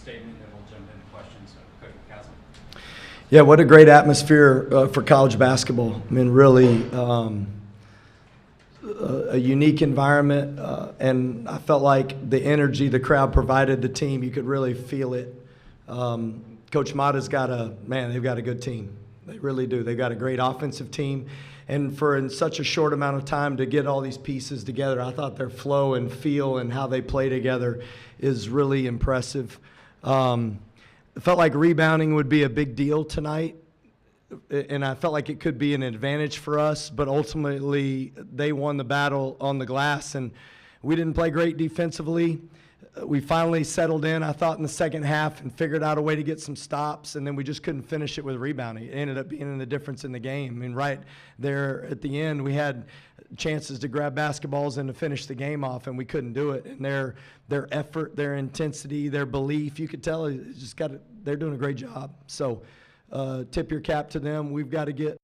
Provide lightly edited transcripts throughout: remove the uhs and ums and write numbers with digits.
statement, then we'll jump into questions. So, Coach Castle. Yeah, what a great atmosphere for college basketball. I mean, really a unique environment, and I felt like the energy the crowd provided the team, you could really feel it. Coach Mata's they've got a good team. They really do. They've got a great offensive team. And for in such a short amount of time to get all these pieces together, I thought their flow and feel and how they play together is really impressive. It felt like rebounding would be a big deal tonight, and I felt like it could be an advantage for us, but ultimately they won the battle on the glass, and we didn't play great defensively. We finally settled in, I thought, in the second half and figured out a way to get some stops, and then we just couldn't finish it with rebounding. It ended up being the difference in the game. I mean, right there at the end, we had chances to grab basketballs and to finish the game off, and we couldn't do it. And their effort, their intensity, their belief, you could tell they're doing a great job. So tip your cap to them. We've got to get.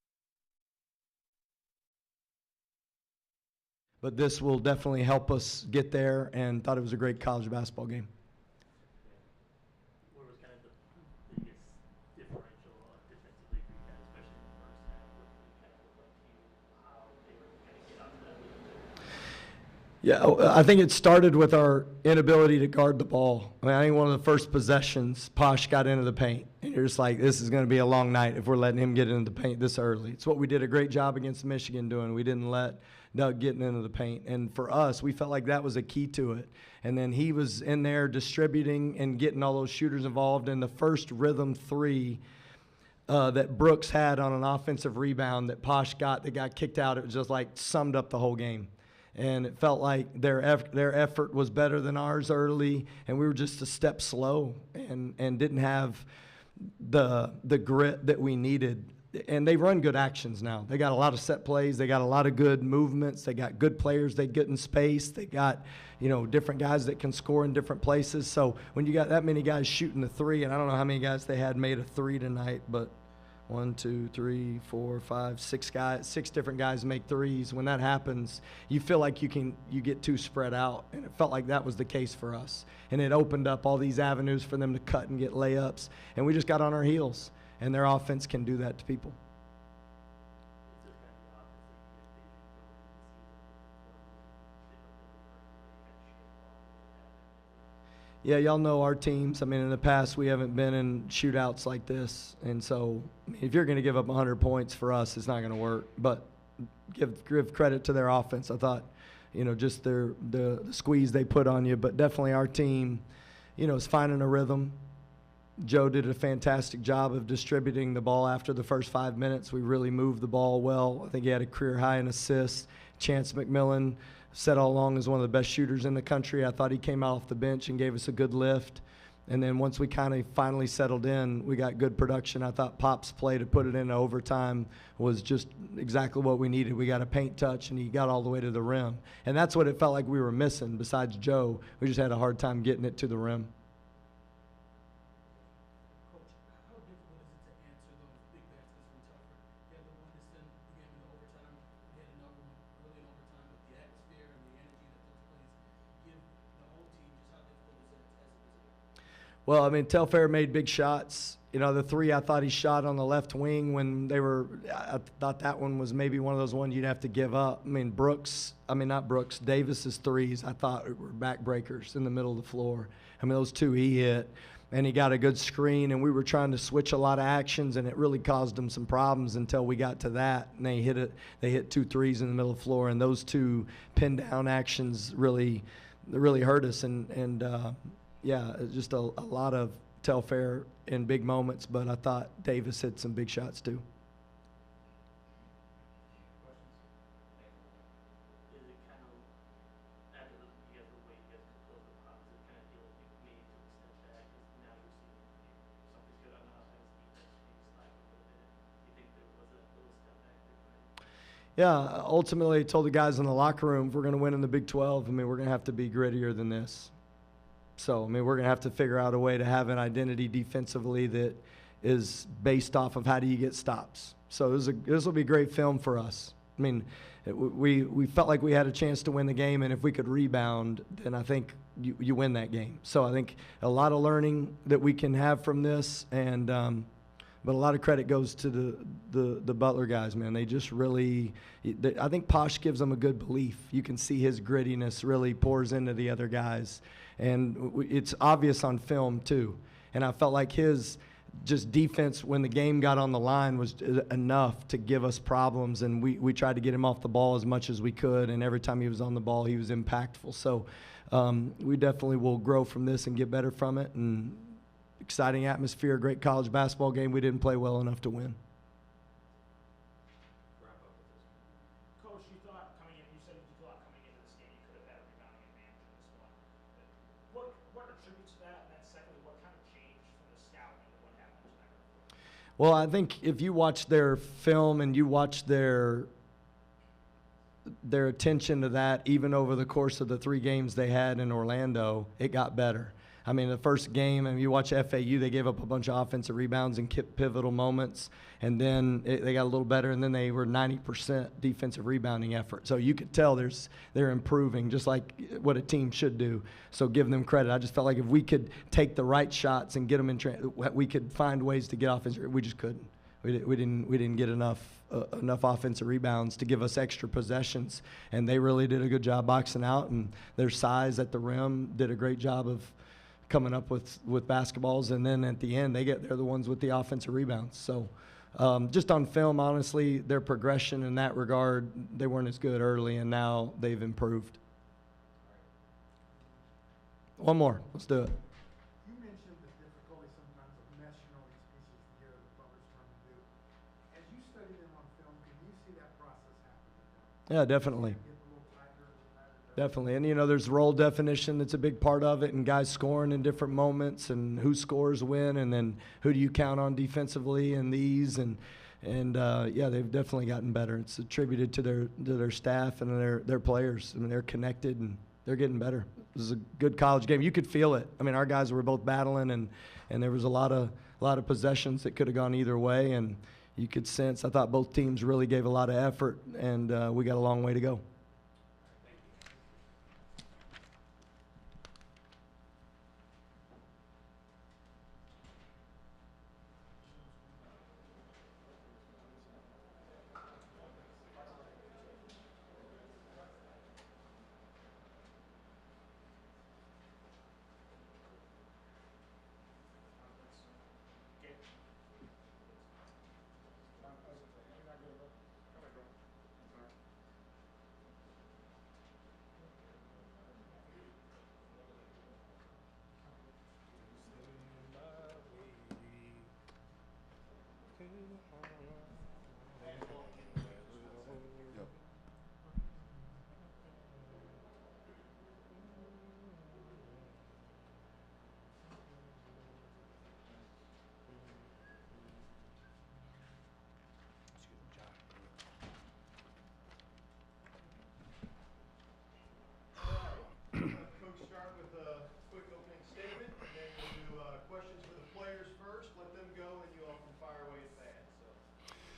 But this will definitely help us get there, and thought it was a great college basketball game. What was kind of the biggest differential defensively for you guys, especially in the first half? What kind of looked like to you, how they were going to get out of that? Yeah, I think it started with our inability to guard the ball. I mean, I think one of the first possessions, Posh got into the paint, and you're just like, this is going to be a long night if we're letting him get into the paint this early. It's what we did a great job against Michigan doing. We didn't let Doug getting into the paint. And for us, we felt like that was a key to it. And then he was in there distributing and getting all those shooters involved. And the first rhythm three that Brooks had on an offensive rebound that Posh got that got kicked out, it was just like summed up the whole game. And it felt like their effort was better than ours early, and we were just a step slow and didn't have the grit that we needed. And they run good actions now. They got a lot of set plays. They got a lot of good movements. They got good players they get in space. They got, different guys that can score in different places. So when you got that many guys shooting the three, and I don't know how many guys they had made a three tonight, but 1, 2, 3, 4, 5, 6 different guys make threes. When that happens, you feel like you get too spread out, and it felt like that was the case for us. And it opened up all these avenues for them to cut and get layups, and we just got on our heels. And their offense can do that to people. Yeah, y'all know our teams. I mean, in the past, we haven't been in shootouts like this. And so if you're going to give up 100 points for us, it's not going to work. But give credit to their offense. I thought, just the squeeze they put on you. But definitely our team, is finding a rhythm. Joe did a fantastic job of distributing the ball after the first 5 minutes. We really moved the ball well. I think he had a career high in assists. Chance McMillan, said all along, is one of the best shooters in the country. I thought he came out off the bench and gave us a good lift. And then once we kind of finally settled in, we got good production. I thought Pop's play to put it into overtime was just exactly what we needed. We got a paint touch, and he got all the way to the rim. And that's what it felt like we were missing. Besides Joe, we just had a hard time getting it to the rim. Well, I mean, Telfair made big shots. The three I thought he shot on the left wing when I thought that one was maybe one of those ones you'd have to give up. I mean, Davis's threes I thought were backbreakers in the middle of the floor. I mean, those two he hit, and he got a good screen, and we were trying to switch a lot of actions, and it really caused them some problems until we got to that, and they hit 2 threes in the middle of the floor, and those 2 pin down actions really hurt us, and yeah, just a lot of Telfair in big moments, but I thought Davis hit some big shots too. Is it kind of, after the way you guys could close the pot, is it kind of feel like you may need to step back because now you're seeing something's good on the offense, defense maybe slack a little bit? Do you think there was a little step back there? Yeah, ultimately I told the guys in the locker room, if we're going to win in the Big 12, I mean, we're going to have to be grittier than this. So, I mean, we're going to have to figure out a way to have an identity defensively that is based off of how do you get stops. So this will be great film for us. I mean, we felt like we had a chance to win the game, and if we could rebound, then I think you win that game. So I think a lot of learning that we can have from this, and but a lot of credit goes to the Butler guys, man. They just really, I think Posh gives them a good belief. You can see his grittiness really pours into the other guys, and it's obvious on film too. And I felt like his just defense when the game got on the line was enough to give us problems, and we tried to get him off the ball as much as we could, and every time he was on the ball, he was impactful. So we definitely will grow from this and get better from it, and exciting atmosphere, great college basketball game. We didn't play well enough to win. Coach, you thought coming in, you said you thought coming into this game you could have had a rebounding advantage in this one. What attributes to that? And then secondly, what kind of changed from the scouting to what happened tonight? Well, I think if you watch their film and you watch their attention to that, even over the course of the 3 games they had in Orlando, it got better. I mean, the first game, and you watch FAU, they gave up a bunch of offensive rebounds in pivotal moments, and then they got a little better, and then they were 90% defensive rebounding effort. So you could tell they're improving, just like what a team should do. So give them credit. I just felt like if we could take the right shots and get them in, we could find ways to get offensive. We just couldn't. We didn't get enough offensive rebounds to give us extra possessions, and they really did a good job boxing out, and their size at the rim did a great job of coming up with basketballs, and then at the end they're the ones with the offensive rebounds. So just on film, honestly, their progression in that regard, they weren't as good early, and now they've improved. One more, let's do it. You mentioned the difficulty sometimes of meshing all these pieces together that Butler's trying to do. As you study them on film, can you see that process happening? Yeah, definitely. Get a little tighter, Definitely. And, there's role definition that's a big part of it, and guys scoring in different moments, and who scores when, and then who do you count on defensively in these. And yeah, they've definitely gotten better. It's attributed to their staff and their players. I mean, they're connected, and they're getting better. This is a good college game. You could feel it. I mean, our guys were both battling, and there was a lot of possessions that could have gone either way, and you could sense. I thought both teams really gave a lot of effort, and we got a long way to go.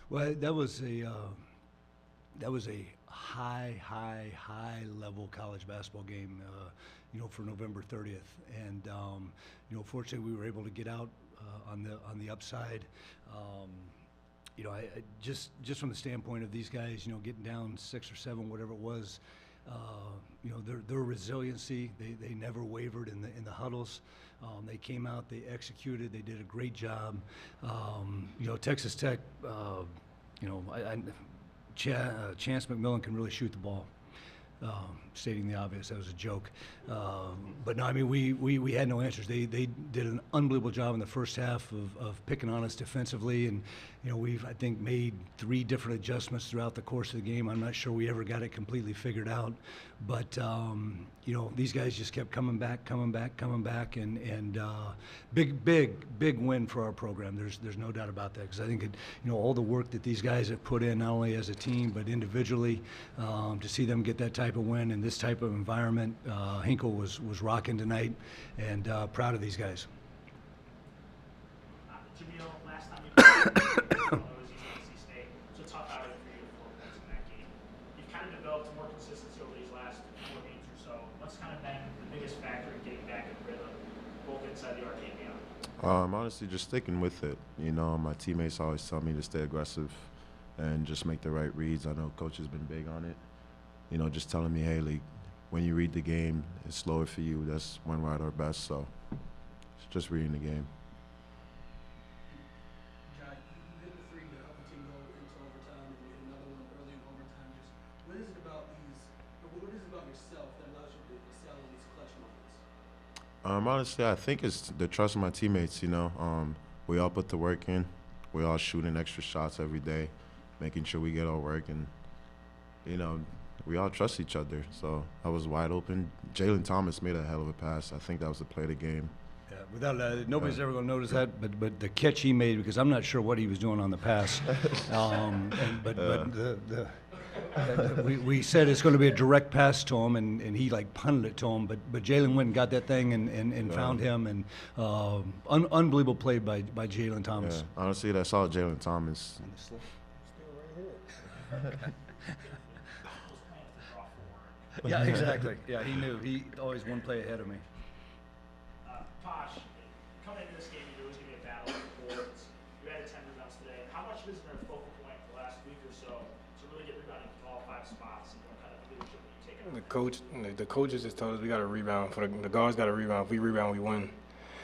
Well, that was a high level college basketball game, for November 30th, and fortunately we were able to get out on the upside. I just from the standpoint of these guys, getting down 6 or 7, whatever it was, their resiliency, they never wavered in the huddles. They came out, they executed, they did a great job. Texas Tech, Chance McMillan can really shoot the ball. Stating the obvious, that was a joke. But no, I mean, we had no answers. They did an unbelievable job in the first half of picking on us defensively, and we've, I think, made 3 different adjustments throughout the course of the game. I'm not sure we ever got it completely figured out, but these guys just kept coming back, and big win for our program. There's no doubt about that, because I think all the work that these guys have put in, not only as a team but individually, to see them get that type of win in this type of environment. Hinkle was rocking tonight, and proud of these guys. Jamil, last time you played, it was NC State. It was a tough outing for you, 4 points in that game. kind of developed more consistency over these last 4 games or so. What's kind of been the biggest factor in getting back in rhythm, both inside the arc and beyond? Honestly, just sticking with it. You know, my teammates always tell me to stay aggressive and just make the right reads. I know coach has been big on it. You know, just telling me, hey, like, when you read the game, it's slower for you. That's when we're at our best. So it's just reading the game. Jai, you hit the three to help the team go into overtime, and you hit another one early in overtime. Just what is it about yourself that allows you to excel in these clutch moments? Honestly, I think it's the trust of my teammates. You know, we all put the work in. We all shooting extra shots every day, making sure we get our work, and you know, we all trust each other. So I was wide open. Jalen Thomas made a hell of a pass. I think that was the play of the game. Yeah, without nobody's ever going to notice that, but the catch he made, because I'm not sure what he was doing on the pass. We said it's going to be a direct pass to him, and he like punted it to him. But Jalen went and got that thing and found him, and unbelievable play by Jalen Thomas. Yeah, honestly, that's all Jalen Thomas. Yeah, exactly. Yeah, he knew. He always one play ahead of me. Posh, coming into this game, you knew it was going to be a battle for boards. You had 10 rebounds today. How much of it has been a focal point the last week or so to really get rebounding from all 5 spots? And what kind of leadership are you taking? The coaches just told us we got to rebound. The guards got to rebound. If we rebound, we win.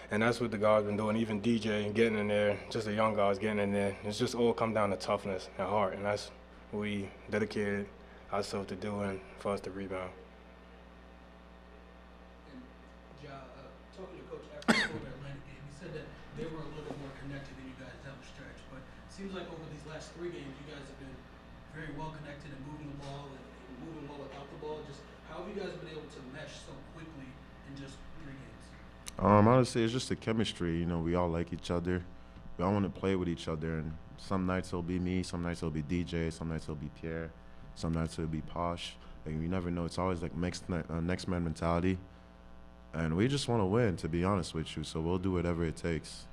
And that's what the guards been doing. Even DJ and getting in there, just the young guys getting in there. It's just all come down to toughness and heart, and that's what we dedicated ourselves to doing for us to rebound. And Ja, talking to Coach after the Florida Atlantic game, he said that they were a little more connected than you guys down the stretch. But it seems like over these last 3 games, you guys have been very well connected and moving the ball and moving well without the ball. Just how have you guys been able to mesh so quickly in just 3 games? Honestly, it's just the chemistry. You know, we all like each other. We all want to play with each other. And some nights it'll be me, some nights it'll be DJ, some nights it'll be Pierre, some nights it'll be Posh. And you never know. It's always like next man mentality. And we just want to win, to be honest with you. So we'll do whatever it takes.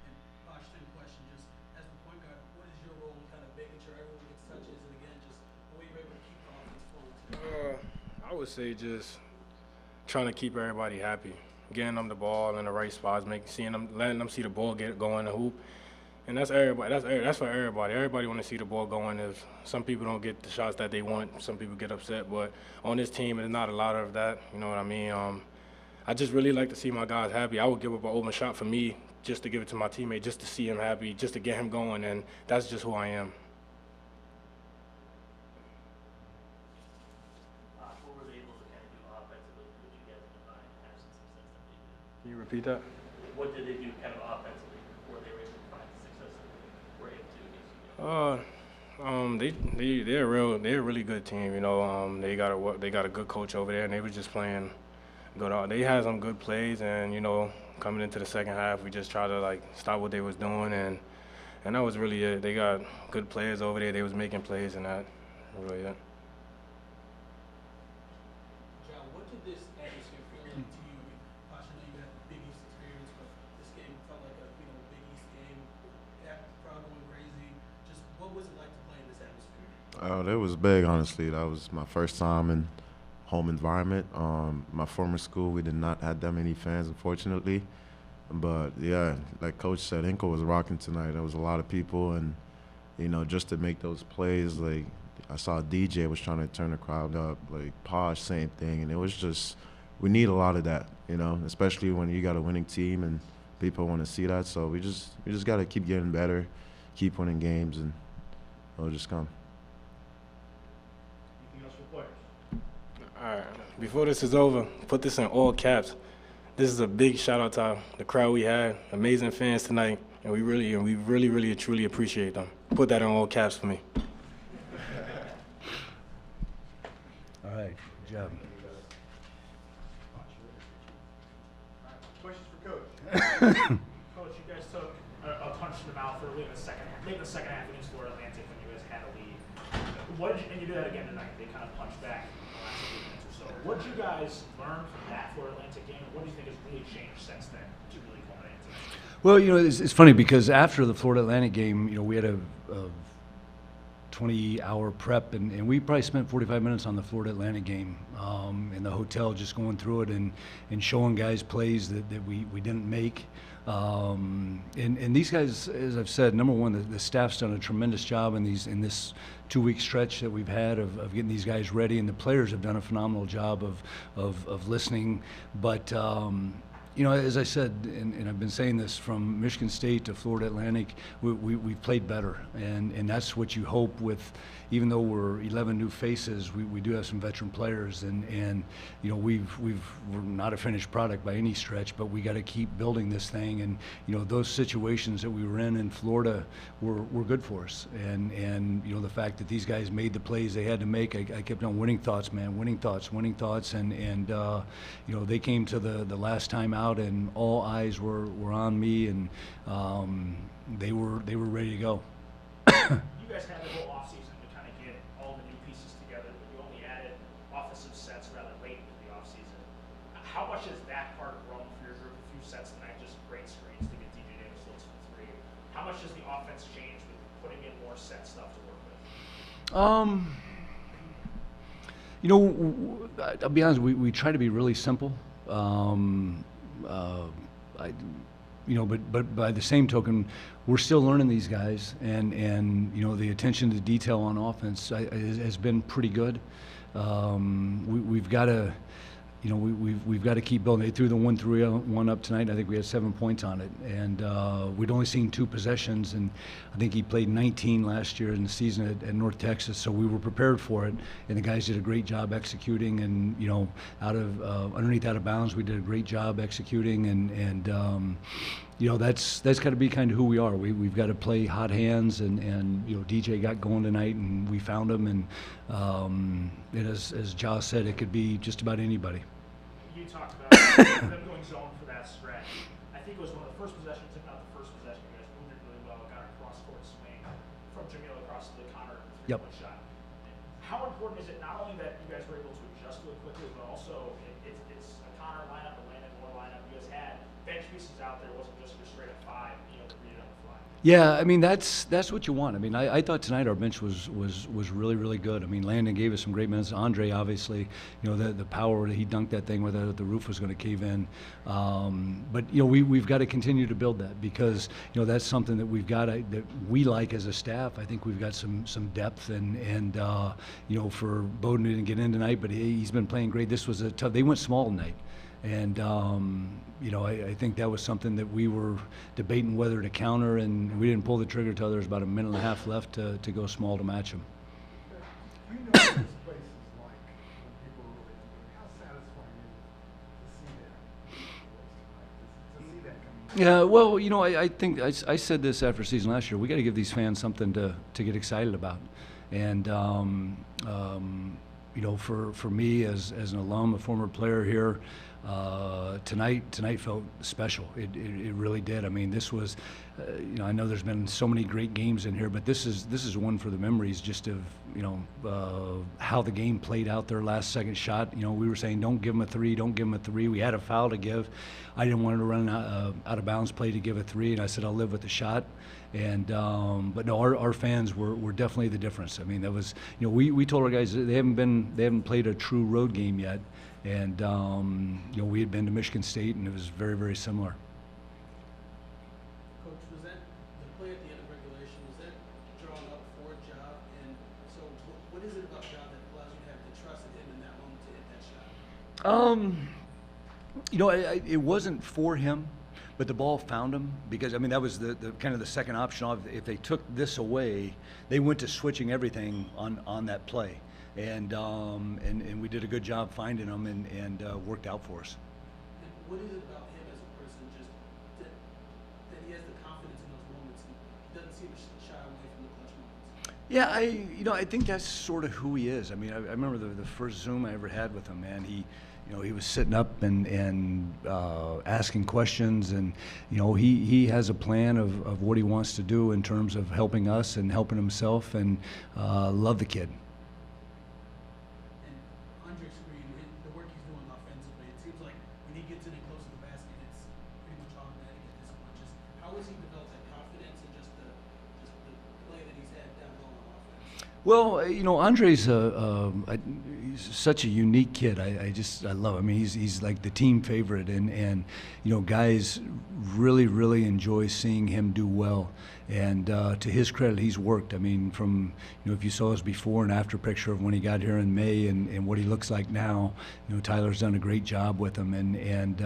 And Posh, same question. Just as the point guard, what is your role, kind of making sure everyone gets touches, and again, just the way you're able to keep the offense flowing? I would say just trying to keep everybody happy, getting them the ball in the right spots, letting them see the ball go in the hoop. And that's everybody. That's for everybody. Everybody want to see the ball going. If some people don't get the shots that they want, some people get upset. But on this team, there's not a lot of that. You know what I mean? I just really like to see my guys happy. I would give up an open shot for me just to give it to my teammate, just to see him happy, just to get him going. And that's just who I am. What were they able to kind of do offensively? What you guys define have some success that they did? Can you repeat that? What did they do kind of offensively before they were able to find the success that they were able to against you guys? They're a really good team. You know, they got a good coach over there, and they were just playing good. They had some good plays, and you know, coming into the second half, we just tried to like stop what they was doing, and that was really it. They got good players over there. They was making plays, and that was really it. Ja, what did this atmosphere feel like to you? I mean, Posh, I know you had Big East experience, but this game felt like a Big East game. The crowd going crazy. Just what was it like to play in this atmosphere? It was big, honestly. That was my first time in home environment. My former school, we did not have that many fans, unfortunately. But yeah, like Coach said, Hinkle was rocking tonight. There was a lot of people, and you know, just to make those plays, like I saw DJ was trying to turn the crowd up, like Posh, same thing, and it was just we need a lot of that, you know, especially when you got a winning team and people want to see that. So we just got to keep getting better, keep winning games, and it'll just come. Anything else for players? All right. Before this is over, put this in all caps. This is a big shout out to the crowd we had. Amazing fans tonight, and we really truly appreciate them. Put that in all caps for me. All right, good job. Questions for Coach? Coach, you guys took a punch in the mouth early in the second half against Florida Atlantic when you guys had a lead. And you did that again tonight. They kind of punched back in the last 8 minutes or so. What did you guys learn from that Florida Atlantic game? What do you think has really changed since then to really culminate into that? Well, you know, it's funny because after the Florida Atlantic game, you know, we had a 20-hour prep, and we probably spent 45 minutes on the Florida Atlantic game in the hotel, just going through it and showing guys plays that we didn't make. And these guys, as I've said, number one, the staff's done a tremendous job in this 2-week stretch that we've had of getting these guys ready, and the players have done a phenomenal job of listening. But you know, as I said, and I've been saying this, from Michigan State to Florida Atlantic, we've played better, and that's what you hope with. Even though we're 11 new faces, we do have some veteran players, and you know, we're not a finished product by any stretch, but we got to keep building this thing. And you know, those situations that we were in Florida were good for us, and you know, the fact that these guys made the plays they had to make, I kept on winning thoughts, man, winning thoughts, and you know, they came to the last time out, and all eyes were on me, and they were ready to go. You guys had the whole offseason to kind of get all the new pieces together, but you only added offensive sets rather late into the offseason. How much has that part grown for your group? A few sets tonight, just great screens to get DJ Davis looks for three. How much has the offense changed with putting in more set stuff to work with? You know, I'll be honest, we try to be really simple. You know, but by the same token, we're still learning these guys, and you know, the attention to detail on offense has been pretty good. We've got to, you know, we've got to keep building. They threw the 1-3-1 up tonight. I think we had 7 points on it, and we'd only seen 2 possessions, and I think he played 19 last year in the season at North Texas, so we were prepared for it, and the guys did a great job executing. And you know, underneath out of bounds, we did a great job executing, and you know, that's got to be kind of who we are. We've got to play hot hands, and you know, DJ got going tonight, and we found him, and as Josh said, it could be just about anybody. You talked about them going zone for that stretch. I think it was one of the first possessions, if not the first possession, you guys moved it really well, got a cross-court swing from Jamil across the Connor three-point shot. How important is it not only that you guys were able to adjust to it quickly, but also it's a Connor lineup, a Landon Moore lineup. You guys had bench pieces out there. It wasn't just your straight up five, you know, to read it on the fly. Yeah, I mean, that's what you want. I mean, I thought tonight our bench was really, really good. I mean, Landon gave us some great minutes. Andre, obviously, you know, the power that he dunked that thing, whether the roof was going to cave in. But you know, we've got to continue to build that, because you know, that's something that we've got that we like as a staff. I think we've got some depth, and you know, for Bowden didn't get in tonight, but he's been playing great. This was a tough. They went small tonight. And you know, I think that was something that we were debating whether to counter, and we didn't pull the trigger till there was about a minute and a half left to go small to match them. You know what this place is like when people are really into it. How satisfying is it to see that coming? Yeah, well, you know, I think I said this after season last year. We got to give these fans something to get excited about, and you know, for me as an alum, a former player here, tonight felt special. It really did. I mean, this was, you know, I know there's been so many great games in here, but this is one for the memories, just of, you know, how the game played out. Their last second shot, you know, we were saying don't give them a three, don't give them a three. We had a foul to give. I didn't want to run out of bounds play to give a three, and I said I'll live with the shot. And but no, our fans were definitely the difference. I mean, that was, you know, we told our guys they haven't played a true road game yet, and you know, we had been to Michigan State, and it was very, very similar. Coach, was that the play at the end of regulation? Was that drawn up for Ja? And so, what is it about Ja that allows you to have the trust in him in that moment to hit that shot? You know, it wasn't for him, but the ball found him, because I mean, that was the kind of the second option. If they took this away, they went to switching everything on that play, and we did a good job finding him, and worked out for us. And what is it about him as a person, just that he has the confidence in those moments and he doesn't seem to shy away from the clutch moments? Yeah, you know, I think that's sort of who he is. I mean, I remember the first Zoom I ever had with him, man. You know, he was sitting up and asking questions, and you know, he has a plan of what he wants to do in terms of helping us and helping himself, and love the kid. And Andre's screen, the work he's doing offensively, it seems like when he gets in and close to the basket, it's pretty much automatic at this point. Just how has he developed that confidence and just the play that he's had down low on offense? Well, you know, Andre's he's such a unique kid. I love him. I mean, he's like the team favorite, and you know, guys really enjoy seeing him do well. And to his credit, he's worked. I mean, from, you know, if you saw his before and after picture of when he got here in May and what he looks like now, you know, Tyler's done a great job with him. And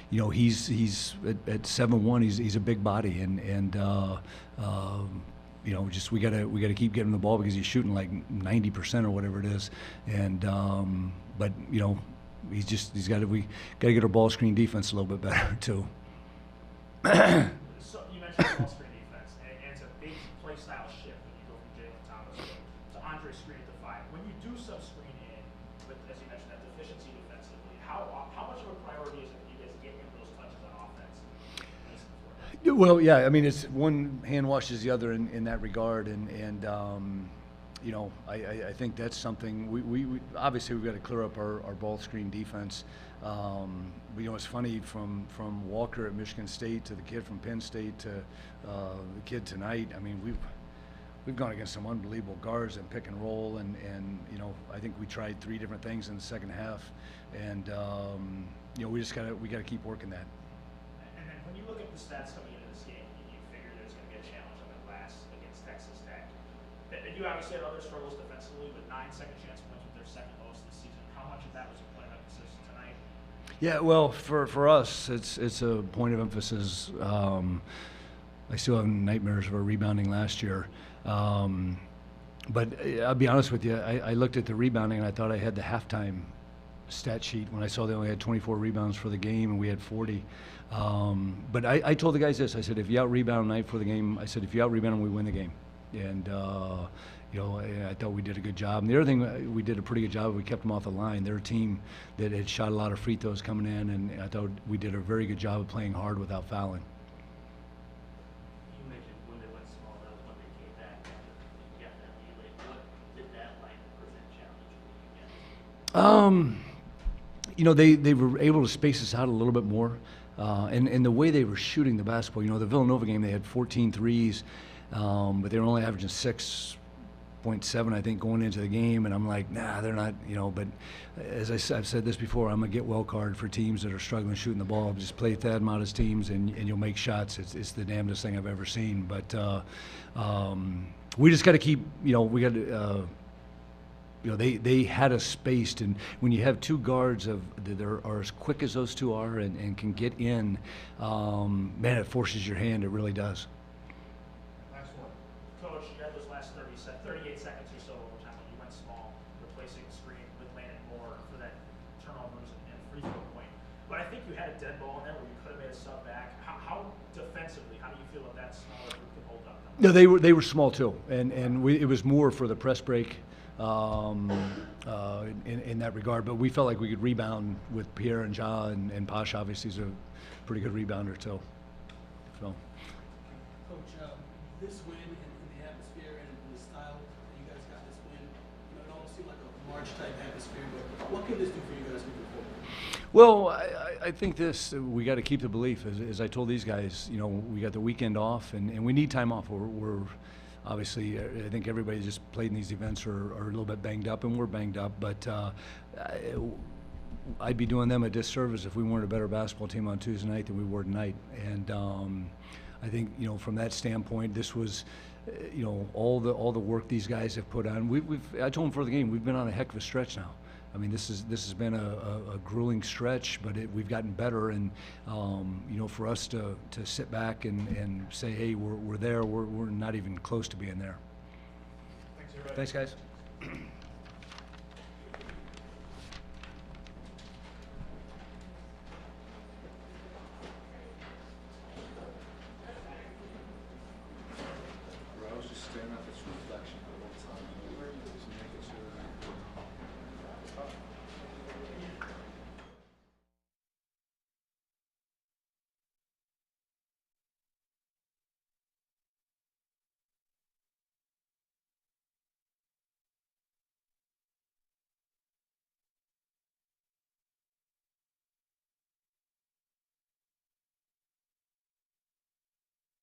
you know, he's at 7'1", he's a big body, and you know, just we gotta keep getting him the ball because he's shooting like 90% or whatever it is. And but you know, we gotta get our ball screen defense a little bit better too. So you mentioned ball screen defense, and it's a big play style shift when you go from Jalen Thomas to Andre screen at the 5. When you do sub screen in, with, as you mentioned, that deficiency defensively, how much of a priority is it that you guys get him those touches on offense? Well, yeah, I mean, it's one hand washes the other in that regard, and you know, I think that's something we obviously we've got to clear up our ball screen defense. You know, it's funny, from Walker at Michigan State to the kid from Penn State to the kid tonight. I mean, we've gone against some unbelievable guards and pick and roll, and you know, I think we tried 3 different things in the second half, and you know, we gotta keep working that. And then when you look at the stats coming into this game, you figure there's going to be a challenge on the glass against Texas Tech. And you obviously had other struggles defensively, but 9 second chance points with their second most this season. How much of that was a point of emphasis tonight? Yeah, well, for us, it's a point of emphasis. I still have nightmares of our rebounding last year. But I'll be honest with you, I looked at the rebounding and I thought I had the halftime stat sheet when I saw they only had 24 rebounds for the game and we had 40. But I told the guys this. I said, if you out-rebound night for the game, I said, if you out-rebound them, we win the game. And, you know, I thought we did a good job. And the other thing, we did a pretty good job. We kept them off the line. They're a team that had shot a lot of free throws coming in, and I thought we did a very good job of playing hard without fouling. You mentioned when they went small, that was when they came back after you got that lead late. What did that line present challenge for you guys? You know, they were able to space us out a little bit more. And the way they were shooting the basketball, you know, the Villanova game, they had 14 threes, but they were only averaging 6.7, I think, going into the game. And I'm like, nah, they're not, you know. But as I've said this before, I'm going to get well card for teams that are struggling shooting the ball. Just play Thad Matta's teams and you'll make shots. It's the damnedest thing I've ever seen. But we just got to keep, you know, we got to, you know, they had us spaced, and when you have 2 guards that are as quick as those 2 are and can get in, man, it forces your hand. It really does. Last one. Coach, you had those last 38 seconds or so overtime when you went small, replacing screen with Landon Moore for that turnovers and free throw point. But I think you had a dead ball in there where you could have made a sub back. How defensively, how do you feel that smaller group can hold up? No, they were small too, and it was more for the press break. In that regard, but we felt like we could rebound with Pierre and Ja, and Posh obviously is a pretty good rebounder too. So. Coach, this win and the atmosphere and the style that you guys got this win, you know, it almost seemed like a March type atmosphere, but what can this do for you guys moving forward? Well, I think we got to keep the belief. As I told these guys, you know, we got the weekend off, and we need time off. We're obviously, I think everybody just played in these events are a little bit banged up, and we're banged up. But I'd be doing them a disservice if we weren't a better basketball team on Tuesday night than we were tonight. And I think, you know, from that standpoint, this was, you know, all the work these guys have put on. I told them before the game, we've been on a heck of a stretch now. I mean, this has been a grueling stretch, but we've gotten better. And you know, for us to sit back and say, hey, we're there, we're not even close to being there. Thanks, everybody. Thanks, guys.